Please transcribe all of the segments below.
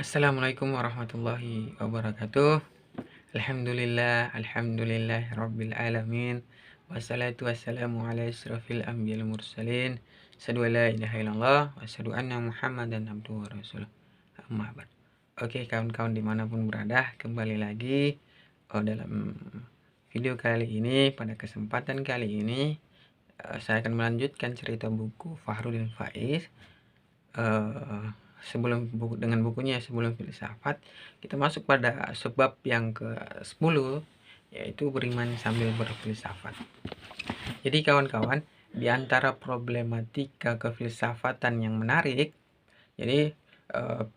Assalamualaikum warahmatullahi wabarakatuh. Alhamdulillah rabbil alamin. Wassalatu wassalamu ala asyrafil anbiya'il mursalin. Asyhadu an la ilaha illallah wa asyhadu anna Muhammadan abduhu wa rasuluh. Amma ba'd. Oke, kawan-kawan dimanapun berada, kembali lagi dalam video kali ini. Pada kesempatan kali ini saya akan melanjutkan cerita buku Fahrudin Faiz. Dengan bukunya Sebelum Filsafat, kita masuk pada sebab yang ke-10, yaitu beriman sambil berfilsafat. Jadi kawan-kawan, di antara problematika kefilsafatan yang menarik, jadi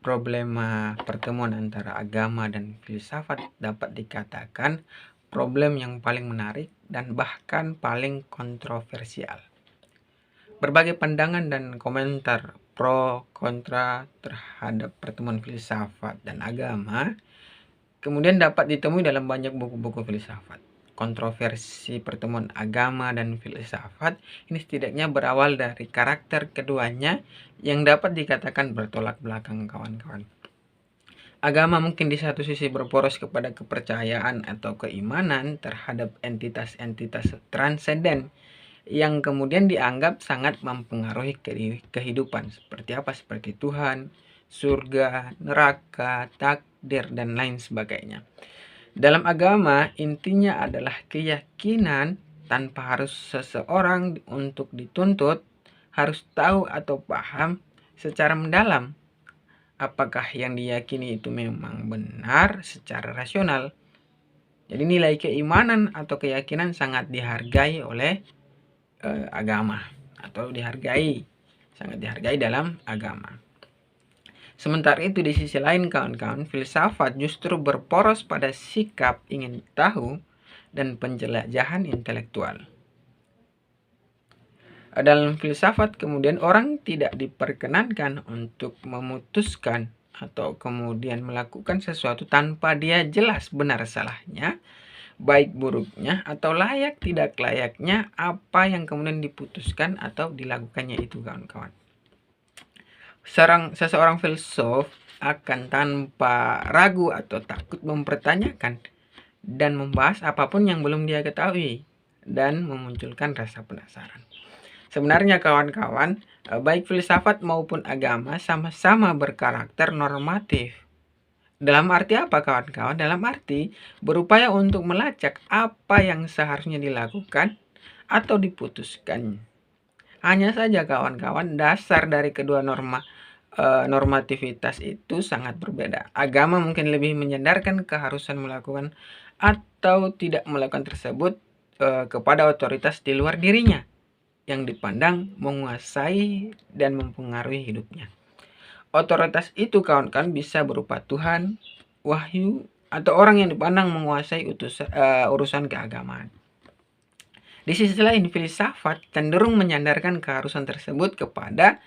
problema pertemuan antara agama dan filsafat dapat dikatakan problem yang paling menarik dan bahkan paling kontroversial. Berbagai pandangan dan komentar pro kontra terhadap pertemuan filsafat dan agama kemudian dapat ditemui dalam banyak buku-buku filsafat. Kontroversi pertemuan agama dan filsafat ini setidaknya berawal dari karakter keduanya yang dapat dikatakan bertolak belakang, kawan-kawan. Agama mungkin di satu sisi berporos kepada kepercayaan atau keimanan terhadap entitas-entitas transenden yang kemudian dianggap sangat mempengaruhi kehidupan. Seperti Tuhan, surga, neraka, takdir, dan lain sebagainya. Dalam agama, intinya adalah keyakinan tanpa harus seseorang untuk dituntut harus tahu atau paham secara mendalam apakah yang diyakini itu memang benar secara rasional. Jadi nilai keimanan atau keyakinan sangat dihargai oleh agama, atau sangat dihargai dalam agama. Sementara itu di sisi lain, kawan-kawan, filsafat justru berporos pada sikap ingin tahu dan penjelajahan intelektual. Dalam filsafat kemudian orang tidak diperkenankan untuk memutuskan atau kemudian melakukan sesuatu tanpa dia jelas benar salahnya, baik buruknya, atau layak tidak layaknya apa yang kemudian diputuskan atau dilakukannya itu, kawan-kawan. Seseorang filsuf akan tanpa ragu atau takut mempertanyakan dan membahas apapun yang belum dia ketahui dan memunculkan rasa penasaran. Sebenarnya kawan-kawan, baik filsafat maupun agama sama-sama berkarakter normatif. Dalam arti apa, kawan-kawan? Dalam arti berupaya untuk melacak apa yang seharusnya dilakukan atau diputuskan. Hanya saja, kawan-kawan, dasar dari kedua normativitas itu sangat berbeda. Agama mungkin lebih menyandarkan keharusan melakukan atau tidak melakukan tersebut kepada otoritas di luar dirinya yang dipandang menguasai dan mempengaruhi hidupnya. Otoritas itu, kawan-kawan, bisa berupa Tuhan, wahyu, atau orang yang dipandang menguasai urusan keagamaan. Di sisi lain, filsafat cenderung menyandarkan keharusan tersebut kepada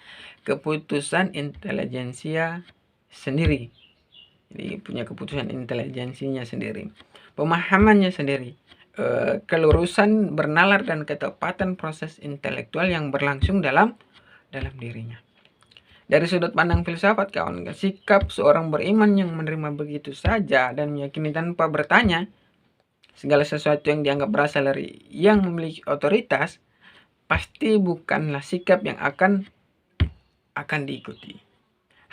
keputusan intelijensia sendiri. Jadi punya keputusan intelijensinya sendiri, pemahamannya sendiri, kelurusan bernalar dan ketepatan proses intelektual yang berlangsung dalam dirinya. Dari sudut pandang filsafat, kawan, sikap seorang beriman yang menerima begitu saja dan meyakini tanpa bertanya segala sesuatu yang dianggap berasal dari yang memiliki otoritas pasti bukanlah sikap yang akan diikuti.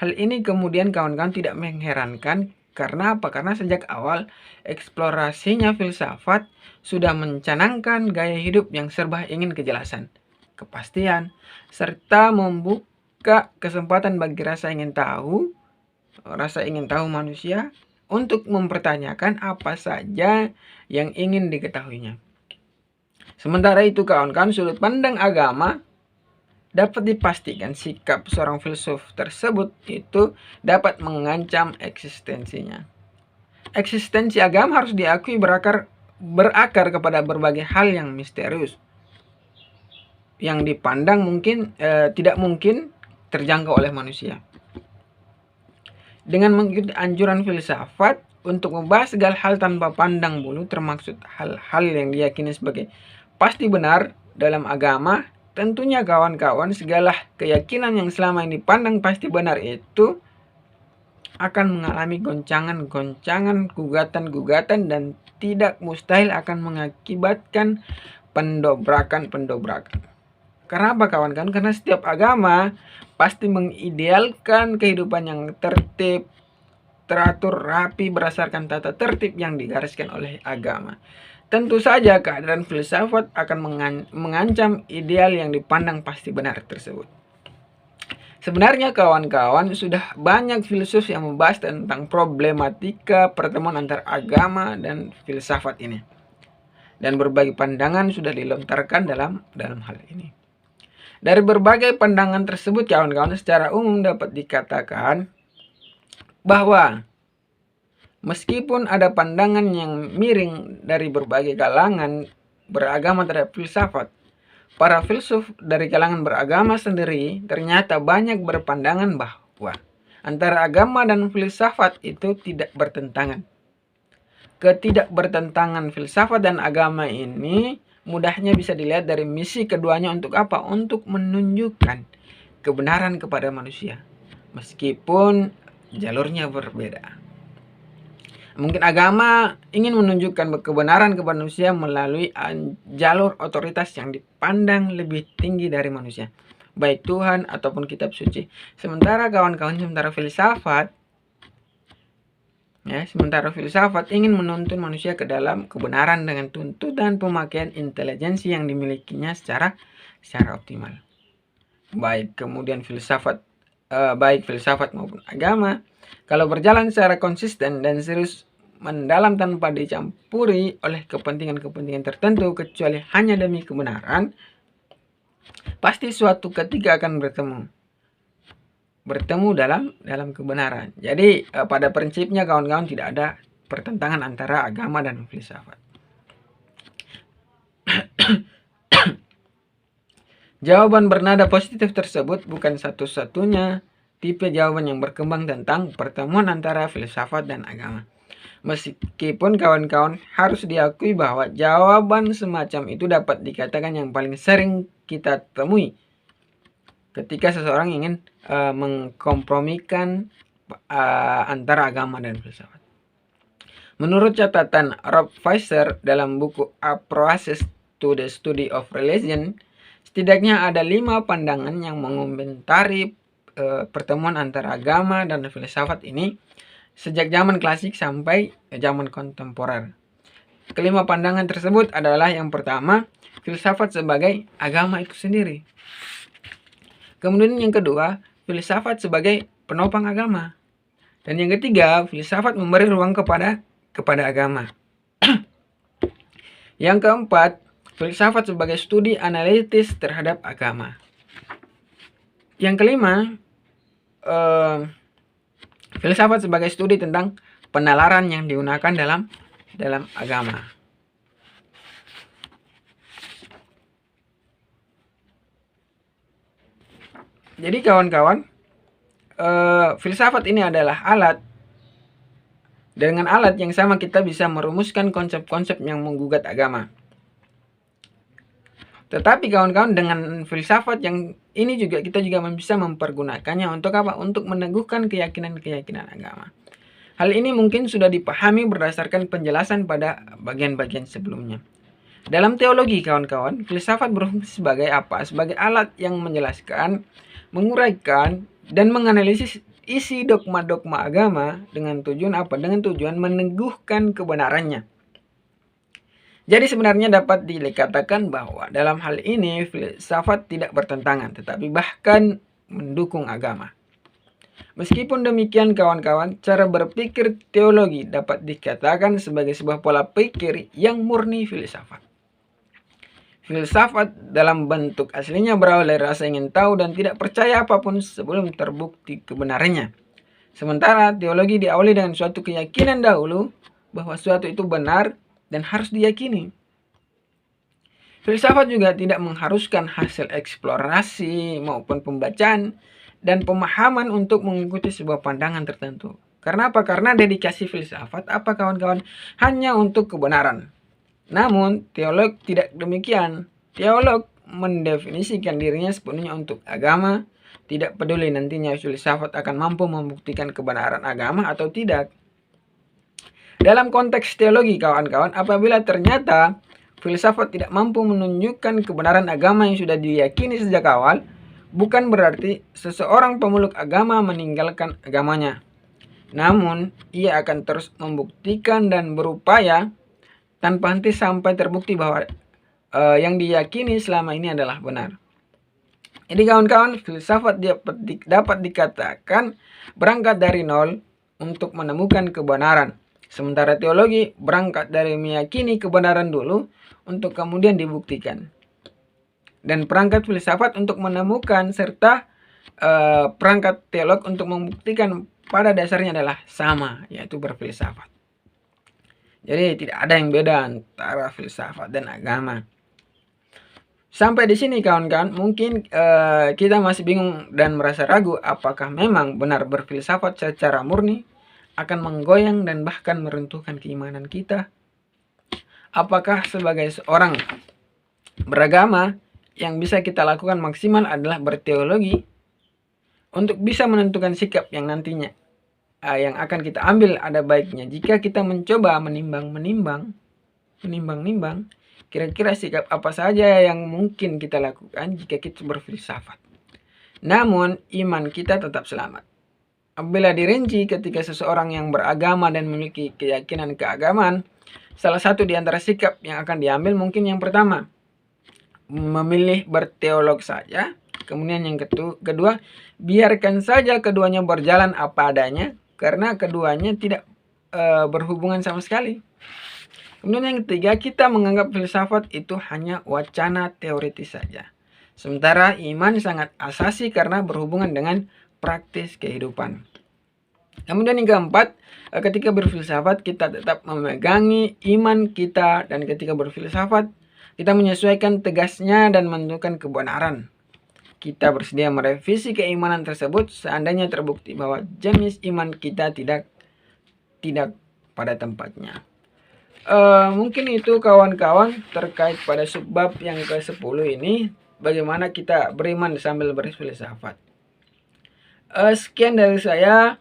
Hal ini kemudian, kawan-kawan, tidak mengherankan. Karena apa? Karena sejak awal eksplorasinya filsafat sudah mencanangkan gaya hidup yang serba ingin kejelasan, kepastian, serta membuka kesempatan bagi rasa ingin tahu manusia untuk mempertanyakan apa saja yang ingin diketahuinya. Sementara itu, kawan-kawan, sudut pandang agama dapat dipastikan sikap seorang filsuf tersebut itu dapat mengancam eksistensinya. Eksistensi agama harus diakui berakar kepada berbagai hal yang misterius yang dipandang tidak mungkin terjangkau oleh manusia. Dengan mengikuti anjuran filsafat untuk membahas segala hal tanpa pandang bulu, termasuk hal-hal yang diyakini sebagai pasti benar dalam agama, tentunya, kawan-kawan, segala keyakinan yang selama ini dipandang pasti benar itu akan mengalami goncangan-goncangan, gugatan-gugatan, dan tidak mustahil akan mengakibatkan pendobrakan-pendobrakan. Karena apa kawan-kawan? Karena setiap agama pasti mengidealkan kehidupan yang tertib, teratur, rapi berdasarkan tata tertib yang digariskan oleh agama. Tentu saja keadaan filsafat akan mengancam ideal yang dipandang pasti benar tersebut. Sebenarnya kawan-kawan sudah banyak filsuf yang membahas tentang problematika pertemuan antara agama dan filsafat ini. Dan berbagai pandangan sudah dilontarkan dalam hal ini. Dari berbagai pandangan tersebut kawan-kawan secara umum dapat dikatakan bahwa meskipun ada pandangan yang miring dari berbagai kalangan beragama terhadap filsafat, para filsuf dari kalangan beragama sendiri ternyata banyak berpandangan bahwa antara agama dan filsafat itu tidak bertentangan. Ketidakbertentangan filsafat dan agama ini mudahnya bisa dilihat dari misi keduanya untuk apa? Untuk menunjukkan kebenaran kepada manusia, meskipun jalurnya berbeda. Mungkin agama ingin menunjukkan kebenaran kepada manusia melalui jalur otoritas yang dipandang lebih tinggi dari manusia, baik Tuhan ataupun kitab suci. Sementara filsafat ingin menuntun manusia ke dalam kebenaran dengan tuntutan pemakaian intelijensi yang dimilikinya secara optimal. Baik filsafat maupun agama, kalau berjalan secara konsisten dan serius mendalam tanpa dicampuri oleh kepentingan-kepentingan tertentu kecuali hanya demi kebenaran, pasti suatu ketika akan bertemu dalam kebenaran. Jadi pada prinsipnya kawan-kawan tidak ada pertentangan antara agama dan filsafat. Jawaban bernada positif tersebut bukan satu-satunya tipe jawaban yang berkembang tentang pertemuan antara filsafat dan agama. Meskipun kawan-kawan harus diakui bahwa jawaban semacam itu dapat dikatakan yang paling sering kita temui ketika seseorang ingin mengkompromikan antara agama dan filsafat. Menurut catatan Rob Weiser dalam buku A Process to the Study of Religion, setidaknya ada 5 pandangan yang mengomentari pertemuan antara agama dan filsafat ini sejak zaman klasik sampai zaman kontemporer. Kelima pandangan tersebut adalah yang pertama, filsafat sebagai agama itu sendiri. Kemudian yang kedua, filsafat sebagai penopang agama. Dan yang ketiga, filsafat memberi ruang kepada agama. Yang keempat, filsafat sebagai studi analitis terhadap agama. Yang kelima, filsafat sebagai studi tentang penalaran yang digunakan dalam agama. Jadi kawan-kawan, filsafat ini adalah alat. Dengan alat yang sama kita bisa merumuskan konsep-konsep yang menggugat agama. Tetapi kawan-kawan, dengan filsafat yang ini juga kita juga bisa mempergunakannya untuk apa? Untuk meneguhkan keyakinan-keyakinan agama. Hal ini mungkin sudah dipahami berdasarkan penjelasan pada bagian-bagian sebelumnya. Dalam teologi kawan-kawan, filsafat berfungsi sebagai apa? Sebagai alat yang menjelaskan, menguraikan, dan menganalisis isi dogma-dogma agama dengan tujuan apa? Dengan tujuan meneguhkan kebenarannya. Jadi sebenarnya dapat dikatakan bahwa dalam hal ini filsafat tidak bertentangan, tetapi bahkan mendukung agama. Meskipun demikian kawan-kawan, cara berpikir teologi dapat dikatakan sebagai sebuah pola pikir yang murni filsafat. Filsafat dalam bentuk aslinya berawal dari rasa ingin tahu dan tidak percaya apapun sebelum terbukti kebenarannya. Sementara teologi diawali dengan suatu keyakinan dahulu bahwa suatu itu benar dan harus diyakini. Filsafat juga tidak mengharuskan hasil eksplorasi maupun pembacaan dan pemahaman untuk mengikuti sebuah pandangan tertentu. Karena apa? Karena dedikasi filsafat apa kawan-kawan? Hanya untuk kebenaran. Namun teolog tidak demikian. Teolog mendefinisikan dirinya sepenuhnya untuk agama, tidak peduli nantinya filsafat akan mampu membuktikan kebenaran agama atau tidak. Dalam konteks teologi kawan-kawan, apabila ternyata filsafat tidak mampu menunjukkan kebenaran agama yang sudah diyakini sejak awal, bukan berarti seseorang pemeluk agama meninggalkan agamanya. Namun, ia akan terus membuktikan dan berupaya tanpa henti sampai terbukti bahwa yang diyakini selama ini adalah benar. Jadi kawan-kawan, filsafat dapat dikatakan berangkat dari nol untuk menemukan kebenaran. Sementara teologi berangkat dari meyakini kebenaran dulu untuk kemudian dibuktikan. Dan perangkat filsafat untuk menemukan serta perangkat teolog untuk membuktikan pada dasarnya adalah sama, yaitu berfilsafat. Jadi tidak ada yang beda antara filsafat dan agama. Sampai di sini kawan-kawan, mungkin kita masih bingung dan merasa ragu apakah memang benar berfilsafat secara murni akan menggoyang dan bahkan meruntuhkan keimanan kita. Apakah sebagai seorang beragama yang bisa kita lakukan maksimal adalah berteologi untuk bisa menentukan sikap yang nantinya yang akan kita ambil ada baiknya jika kita mencoba menimbang-nimbang kira-kira sikap apa saja yang mungkin kita lakukan jika kita berfilsafat. Namun iman kita tetap selamat. Apabila dirinci ketika seseorang yang beragama dan memiliki keyakinan keagamaan, salah satu di antara sikap yang akan diambil mungkin yang pertama, memilih berteolog saja. Kemudian yang kedua, biarkan saja keduanya berjalan apa adanya, karena keduanya tidak berhubungan sama sekali. Kemudian yang ketiga, kita menganggap filsafat itu hanya wacana teoritis saja. Sementara iman sangat asasi karena berhubungan dengan praktis kehidupan. Kemudian yang keempat, ketika berfilsafat kita tetap memegangi iman kita, dan ketika berfilsafat kita menyesuaikan tegasnya dan menentukan kebenaran. Kita bersedia merevisi keimanan tersebut seandainya terbukti bahwa jenis iman kita tidak pada tempatnya. Mungkin itu kawan-kawan terkait pada subbab yang ke-10 ini, bagaimana kita beriman sambil berfilsafat. Sekian dari saya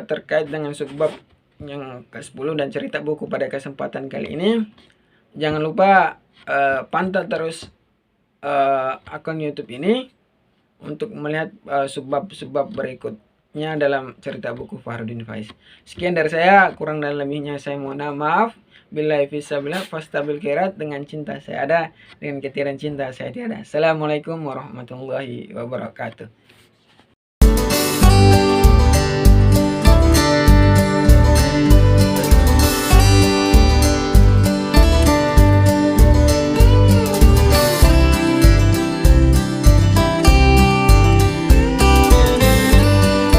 terkait dengan subbab yang ke-10 dan cerita buku pada kesempatan kali ini. Jangan lupa pantau terus akun YouTube ini untuk melihat subbab-subbab berikutnya dalam cerita buku Fahrudin Faiz. Sekian dari saya, kurang dan lebihnya saya mohon maaf. Billahi fisabilillah fastabil khairat. Dengan cinta saya ada, dengan ketiadaan cinta saya tiada. Assalamualaikum warahmatullahi wabarakatuh.